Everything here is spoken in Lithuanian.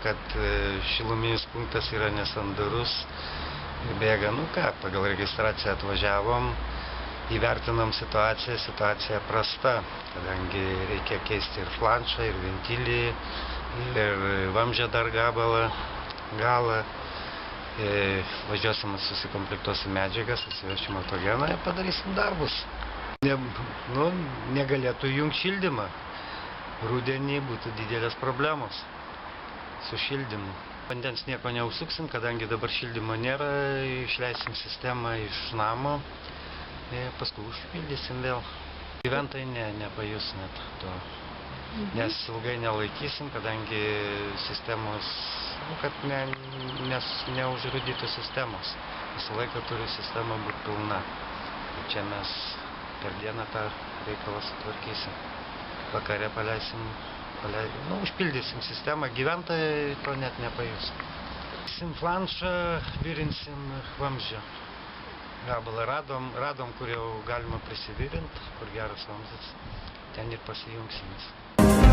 kad šiluminis punktas yra nesandarus. Bėga, pagal registraciją atvažiavom, įvertinom situacija prasta, kadangi reikia keisti ir flanšą, ir ventilį, ir vamzdžio dar galą. Važiuosim, susikomplektuosim medžiagas, atsivešim autogeną ir padarysim darbus. Negalėtų įjungti šildymą. Rudenį būtų didelės problemos su šildymu. Vandens nieko neužsuksim, kadangi dabar šildymo nėra, išleisim sistemą iš namo ir paskui užpildysim vėl. Gyventojai nepajus net to, nes ilgai nelaikysim, kadangi sistemos, kad neužrūdytų sistemos. Visą laiką turi sistema būti pilna. Ir čia mes per dieną tą reikalą sutvarkysim. Vakare užpildysim sistemą, gyventojai to net nepajus. Flanšą virinsim vamzdžio gabalą. Radom, kur jau galima prisivirint, kur geras vamzdis. Ten ir pasijungsim.